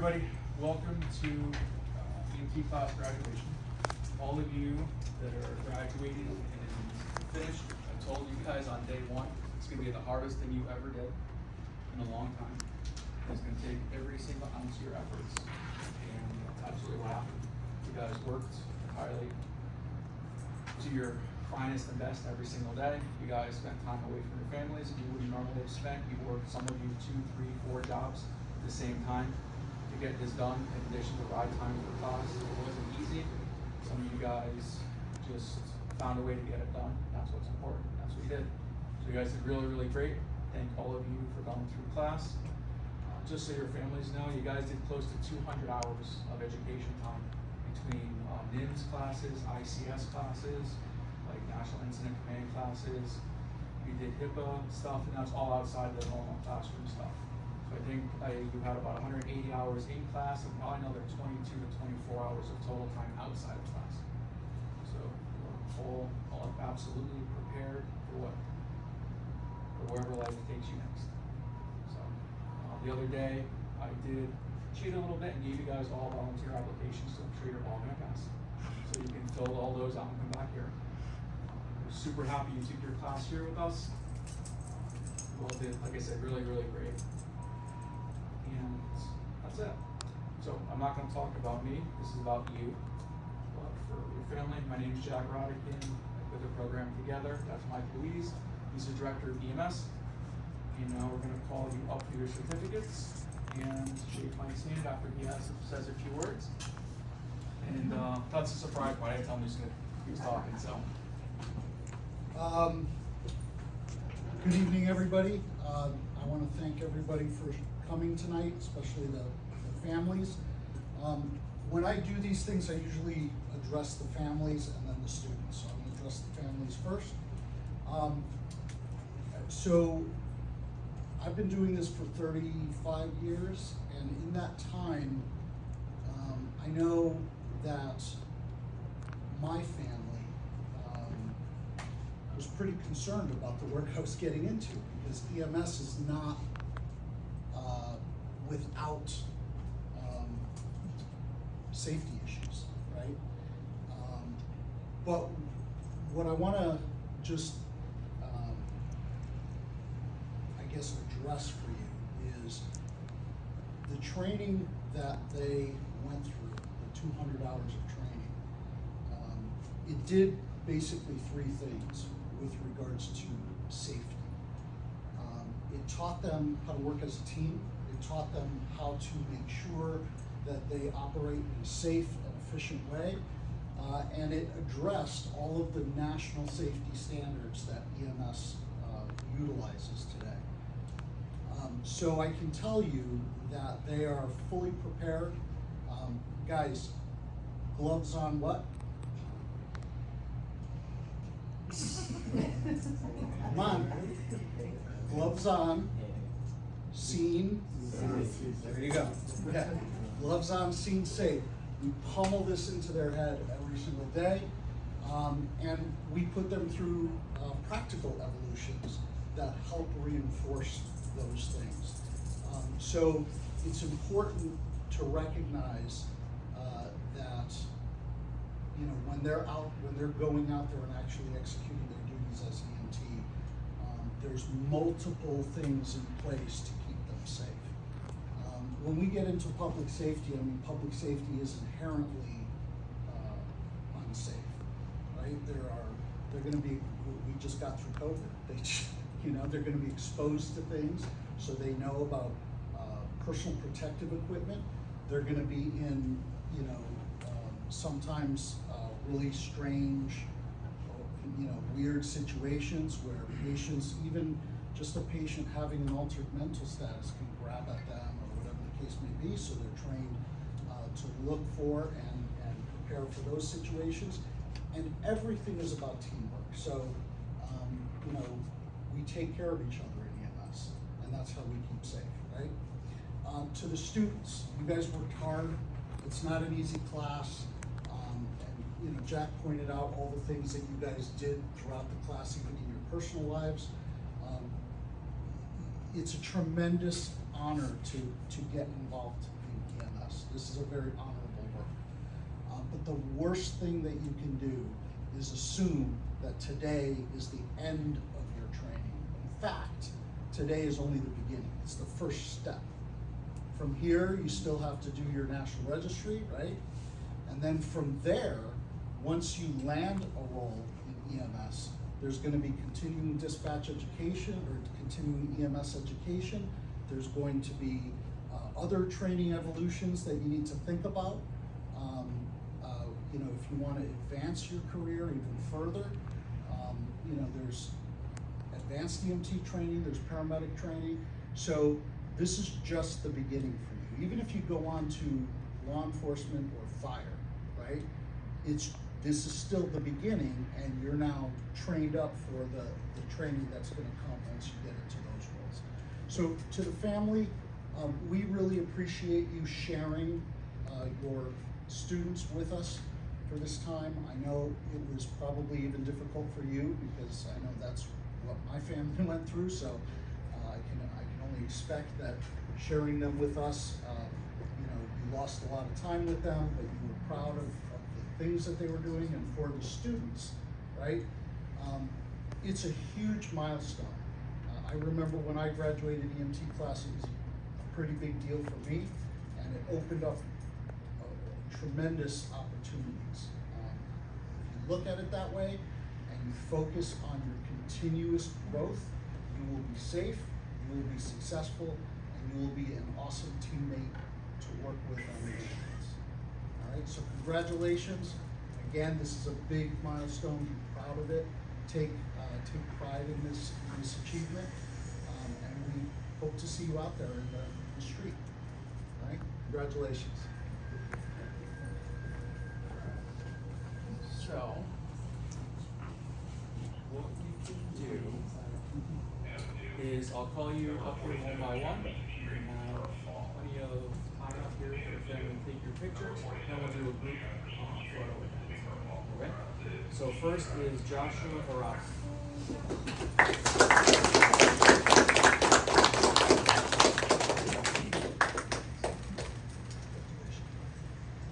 Everybody, welcome to EMT class graduation. All of you that are graduating and finished, I told you guys on day one, it's going to be the hardest thing you ever did in a long time. It's going to take every single ounce of your efforts, and that's absolutely what happened. You guys worked highly to your finest and best every single day. You guys spent time away from your families and you wouldn't normally have spent. You worked, some of you, 2, 3, 4 jobs at the same time to get this done, in addition to ride time for class. It wasn't easy. Some of you guys just found a way to get it done. That's what's important. That's what you did. So you guys did really, really great. Thank all of you for going through class. Just so your families know, you guys did close to 200 hours of education time between NIMS classes, ICS classes, like National Incident Command classes. You did HIPAA stuff, and that's all outside the normal classroom stuff. So I think you had about 180 hours in class and probably another 22 to 24 hours of total time outside of class. So you're all absolutely prepared for wherever life takes you next. So the other day I did cheat a little bit and gave you guys all volunteer applications, so I'm sure you're all gonna pass. So you can fill all those out and come back here. We're super happy you took your class here with us. You all did, like I said, really, really great. And that's it. So I'm not going to talk about me. This is about you. But for your family, my name is Jack Rodican. I put the program together. That's Mike Louise. He's the director of EMS. And now we're going to call you up for your certificates and shake Mike's hand after he says a few words. And that's a surprise, but I didn't tell him he was talking. So. Good evening, everybody. I want to thank everybody for coming tonight, especially the families. When I do these things, I usually address the families and then the students. So I'm going to address the families first. So I've been doing this for 35 years, and in that time, I know that my family was pretty concerned about the work I was getting into, because EMS is not without safety issues, right? But what I want to just, I guess, address for you is the training that they went through, the 200 hours of training. It did basically 3 things with regards to safety. It taught them how to work as a team. It taught them how to make sure that they operate in a safe and efficient way. And it addressed all of the national safety standards that EMS utilizes today. So I can tell you that they are fully prepared. Guys, gloves on what? Come on. Gloves on. Seen. There you go. Yeah. Gloves on, seen, safe. We pummel this into their head every single day. And we put them through practical evolutions that help reinforce those things. So it's important to recognize that, you know, when they're going out there and actually executing their duties as EMT, there's multiple things in place to keep them safe. When we get into public safety, I mean, public safety is inherently unsafe, right? They're going to be. We just got through COVID. They're going to be exposed to things, so they know about personal protective equipment. They're going to be in, sometimes really strange, weird situations where patients, even just a patient having an altered mental status, can grab at them or whatever the case may be. So they're trained to look for and prepare for those situations. And everything is about teamwork. So, we take care of each other in EMS, and that's how we keep safe, right? To the students, you guys worked hard. It's not an easy class. And Jack pointed out all the things that you guys did throughout the class, even in your personal lives. It's a tremendous honor to get involved in EMS. This is a very honorable work. But the worst thing that you can do is assume that today is the end of your training. In fact, today is only the beginning. It's the first step. From here, you still have to do your national registry, right? And then from there, once you land a role in EMS, there's going to be continuing dispatch education or continuing EMS education. There's going to be other training evolutions that you need to think about. You know, if you want to advance your career even further, you know, there's advanced EMT training, there's paramedic training. So this is just the beginning for you. Even if you go on to law enforcement or fire, right? This is still the beginning, and you're now trained up for the training that's going to come once you get into those roles. So to the family, we really appreciate you sharing your students with us for this time. I know it was probably even difficult for you because I know that's what my family went through. So I can only expect that sharing them with us, you know, you lost a lot of time with them, but you were proud of the things that they were doing. And for the students, right, it's a huge milestone. I remember when I graduated EMT class, it was a pretty big deal for me, and it opened up tremendous opportunities. If you look at it that way and you focus on your continuous growth, you will be safe, you will be successful, and you will be an awesome teammate to work with on your missions. All right, so congratulations. Again, this is a big milestone. Be proud of it. Take pride in this achievement, and we hope to see you out there in the street. All right, congratulations. So, what we can do is I'll call you up here one by one. You can have plenty of time up here for them to take your pictures. Then we'll do a group photo with them. Okay? So first is Joshua Arata.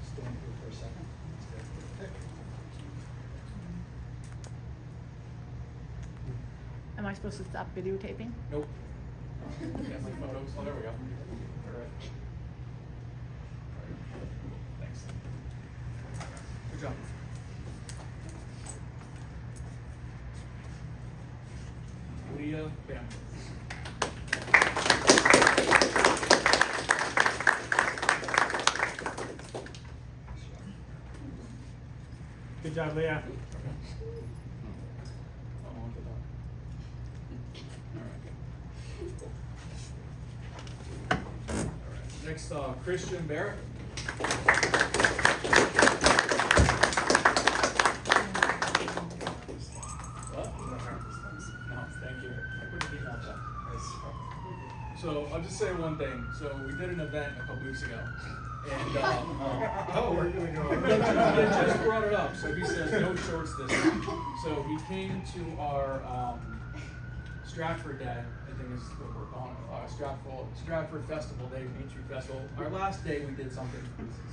Stand here for a second. Am I supposed to stop videotaping? Nope. Family photos. Oh, there we go. All right. Thanks. Good job. Leah Bamford. Good job, Leah. Next, Christian Barrett. What? No, thank you. So I'll just say one thing. So we did an event a couple weeks ago, and We're gonna go. I just brought it up. So he says no shorts this time. So he came to our Stratford Day, I think is what we're calling it, Stratford Festival Day, Main Street Festival. Our last day we did something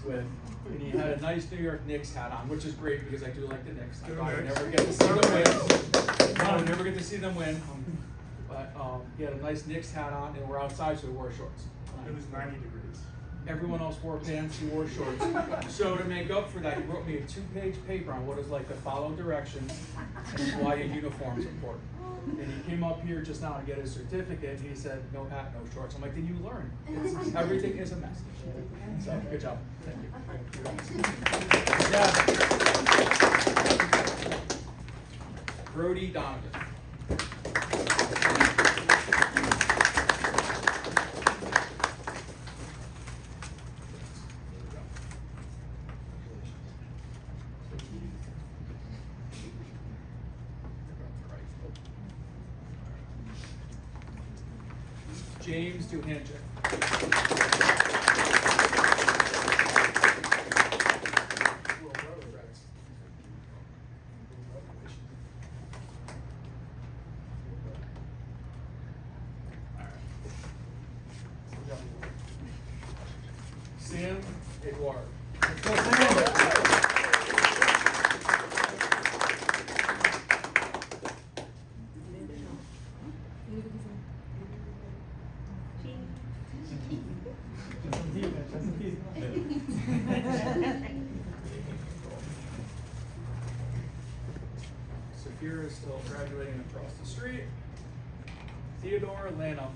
with, and he had a nice New York Knicks hat on, which is great because I do like the Knicks. I probably never get to see them win. I never get to see them win. But he had a nice Knicks hat on, and we're outside, so we wore shorts. It was 90 degrees. Everyone else wore pants, he wore shorts. So to make up for that, he wrote me a 2-page paper on what it's like to follow directions and why a uniform is important. And he came up here just now to get his certificate, and he said, no hat, no shorts. I'm like, then you learn. Everything is a message. So, good job. Thank you. Yeah. Brody Donovan. James Duhanchik. Sam Edouard. Saphira is still graduating across the street. Theodore Lanham.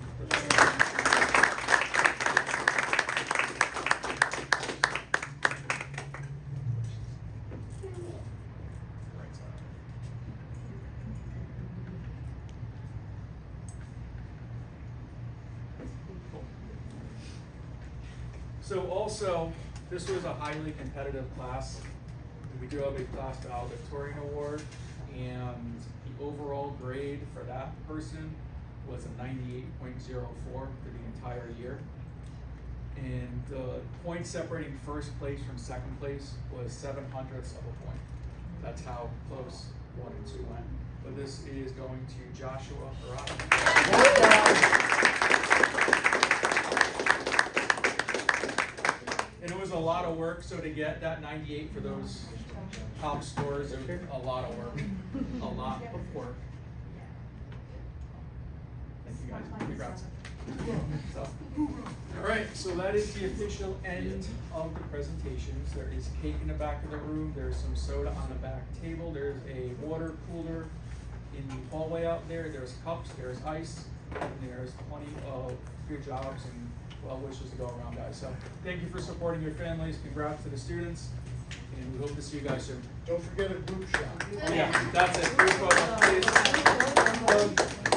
Right side. Cool. So also, this was a highly competitive class. We do have a class valedictorian award, and the overall grade for that person was a 98.04 for the entire year. And the point separating first place from second place was 0.07 of a point. That's how close 1 and 2 went. But this is going to Joshua Harada. And it was a lot of work, so to get that 98 for those top scores, it was a lot of work. A lot of work. Thank you guys. Congrats. So, all right, so that is the official end of the presentations. There is cake in the back of the room. There's some soda on the back table. There's a water cooler in the hallway out there. There's cups, there's ice, and there's plenty of good jobs and well wishes to go around, guys. So thank you for supporting your families. Congrats to the students, and we hope to see you guys soon. Don't forget a group shot. Oh, yeah, that's it. Group photo, please.